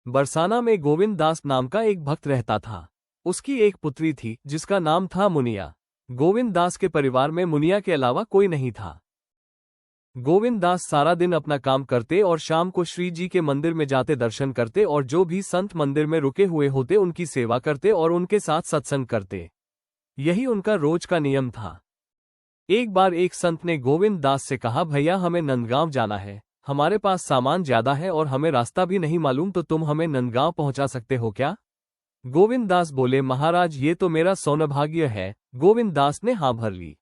बरसाना में गोविंद दास नाम का एक भक्त रहता था। उसकी एक पुत्री थी जिसका नाम था मुनिया। गोविंद दास के परिवार में मुनिया के अलावा कोई नहीं था। गोविंद दास सारा दिन अपना काम करते और शाम को श्री जी के मंदिर में जाते दर्शन करते और जो भी संत मंदिर में रुके हुए होते उनकी सेवा करते और उनके साथ सत्संग करते। यही उनका रोज का नियम था। एक बार एक संत ने गोविंद दास से कहा, भैया हमें नंदगांव जाना है, हमारे पास सामान ज्यादा है और हमें रास्ता भी नहीं मालूम, तो तुम हमें नंदगांव पहुंचा सकते हो क्या? गोविंद दास बोले, महाराज ये तो मेरा सौभाग्य है। गोविंद दास ने हाँ भर ली।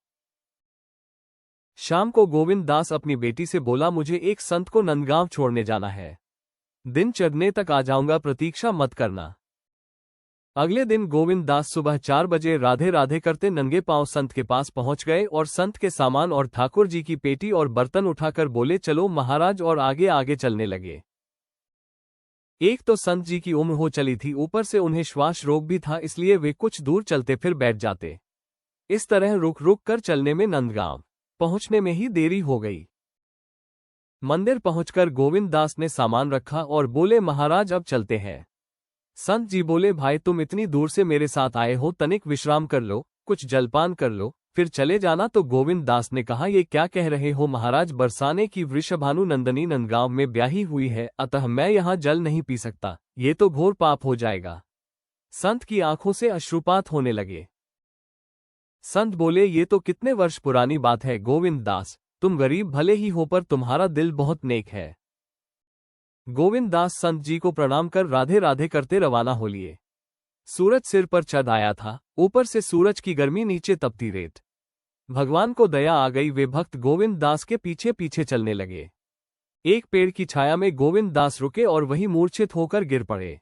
शाम को गोविंद दास अपनी बेटी से बोला, मुझे एक संत को नंदगांव छोड़ने जाना है, दिन चढ़ने तक आ जाऊंगा, प्रतीक्षा मत करना। अगले दिन गोविंद दास सुबह 4 बजे राधे राधे करते नंगे पांव संत के पास पहुंच गए और संत के सामान और ठाकुर जी की पेटी और बर्तन उठाकर बोले, चलो महाराज, और आगे आगे चलने लगे। एक तो संत जी की उम्र हो चली थी, ऊपर से उन्हें श्वास रोग भी था, इसलिए वे कुछ दूर चलते फिर बैठ जाते। इस तरह रुक रुक कर चलने में नंदगांव पहुंचने में ही देरी हो गई। मंदिर पहुंचकर गोविंद दास ने सामान रखा और बोले, महाराज अब चलते हैं। संत जी बोले, भाई तुम इतनी दूर से मेरे साथ आए हो, तनिक विश्राम कर लो, कुछ जलपान कर लो, फिर चले जाना। तो गोविंद दास ने कहा, ये क्या कह रहे हो महाराज, बरसाने की वृषभानु नंदनी नंदगांव में ब्याही हुई है, अतः मैं यहाँ जल नहीं पी सकता, ये तो घोर पाप हो जाएगा। संत की आंखों से अश्रुपात होने लगे। संत बोले, ये तो कितने वर्ष पुरानी बात है गोविंद दास, तुम गरीब भले ही हो पर तुम्हारा दिल बहुत नेक है। गोविंद दास संत जी को प्रणाम कर राधे राधे करते रवाना हो लिए। सूरज सिर पर चढ़ आया था, ऊपर से सूरज की गर्मी, नीचे तपती रेत। भगवान को दया आ गई, वे भक्त गोविंद दास के पीछे पीछे चलने लगे। एक पेड़ की छाया में गोविंद दास रुके और वहीं मूर्छित होकर गिर पड़े।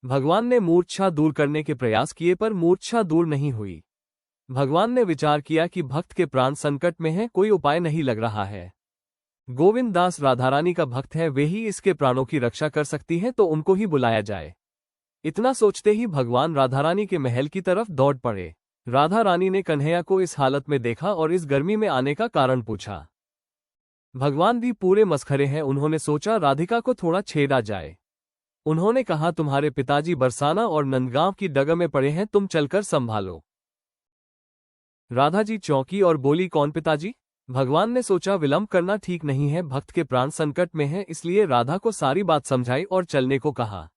भगवान ने मूर्छा दूर करने के प्रयास किए पर मूर्छा दूर नहीं हुई। भगवान ने विचार किया कि भक्त के प्राण संकट में हैं, कोई उपाय नहीं लग रहा है। गोविंद दास राधारानी का भक्त है, वे ही इसके प्राणों की रक्षा कर सकती हैं, तो उनको ही बुलाया जाए। इतना सोचते ही भगवान राधारानी के महल की तरफ दौड़ पड़े। राधा रानी ने कन्हैया को इस हालत में देखा और इस गर्मी में आने का कारण पूछा। भगवान भी पूरे मसखरे हैं, उन्होंने सोचा राधिका को थोड़ा छेड़ा जाए। उन्होंने कहा, तुम्हारे पिताजी बरसाना और नंदगांव की डगर में पड़े हैं, तुम चलकर संभालो। राधा जी चौंकी और बोली, कौन पिताजी? भगवान ने सोचा विलंब करना ठीक नहीं है, भक्त के प्राण संकट में हैं, इसलिए राधा को सारी बात समझाई और चलने को कहा।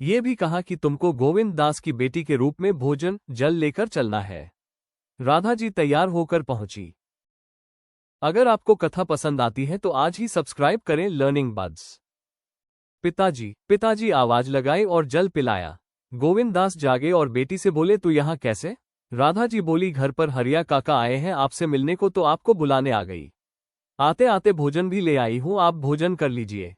ये भी कहा कि तुमको गोविंद दास की बेटी के रूप में भोजन जल लेकर चलना है। राधा जी तैयार होकर पहुंची। अगर आपको कथा पसंद आती है तो आज ही सब्सक्राइब करें लर्निंग बड्स। पिताजी आवाज लगाई और जल पिलाया। गोविंद दास जागे और बेटी से बोले, तू यहाँ कैसे? राधा जी बोली, घर पर हरिया काका आए हैं आपसे मिलने को, तो आपको बुलाने आ गई। आते आते भोजन भी ले आई हूं, आप भोजन कर लीजिए।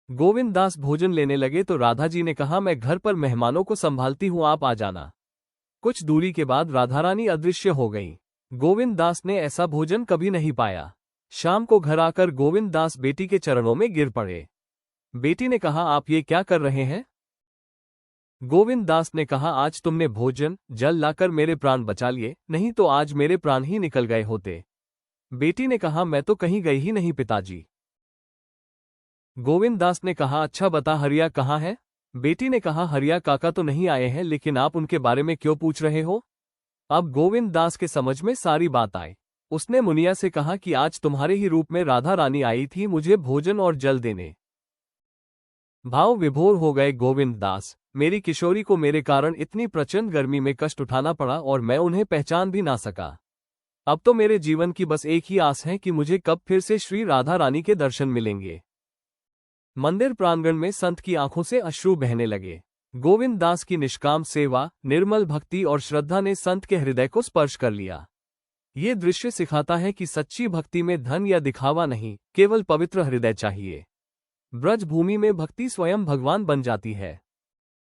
गोविंद दास भोजन लेने लगे तो राधा जी ने कहा, मैं घर पर मेहमानों को संभालती हूं, आप आ जाना। कुछ दूरी के बाद राधारानी अदृश्य हो गई। गोविंद दास ने ऐसा भोजन कभी नहीं पाया। शाम को घर आकर गोविंद दास बेटी के चरणों में गिर पड़े। बेटी ने कहा, आप ये क्या कर रहे हैं? गोविंद दास ने कहा, आज तुमने भोजन जल लाकर मेरे प्राण बचा लिए, नहीं तो आज मेरे प्राण ही निकल गए होते। बेटी ने कहा, मैं तो कहीं गई ही नहीं पिताजी। गोविंद दास ने कहा, अच्छा बता हरिया कहाँ है? बेटी ने कहा, हरिया काका तो नहीं आए हैं, लेकिन आप उनके बारे में क्यों पूछ रहे हो? अब गोविंद दास के समझ में सारी बात आई। उसने मुनिया से कहा कि आज तुम्हारे ही रूप में राधा रानी आई थी मुझे भोजन और जल देने। भाव विभोर हो गए गोविंद दास, मेरी किशोरी को मेरे कारण इतनी प्रचंड गर्मी में कष्ट उठाना पड़ा और मैं उन्हें पहचान भी ना सका। अब तो मेरे जीवन की बस एक ही आस है कि मुझे कब फिर से श्री राधा रानी के दर्शन मिलेंगे। मंदिर प्रांगण में संत की आंखों से अश्रु बहने लगे। गोविंद दास की निष्काम सेवा, निर्मल भक्ति और श्रद्धा ने संत के हृदय को स्पर्श कर लिया। ये दृश्य सिखाता है कि सच्ची भक्ति में धन या दिखावा नहीं, केवल पवित्र हृदय चाहिए। ब्रज भूमि में भक्ति स्वयं भगवान बन जाती है।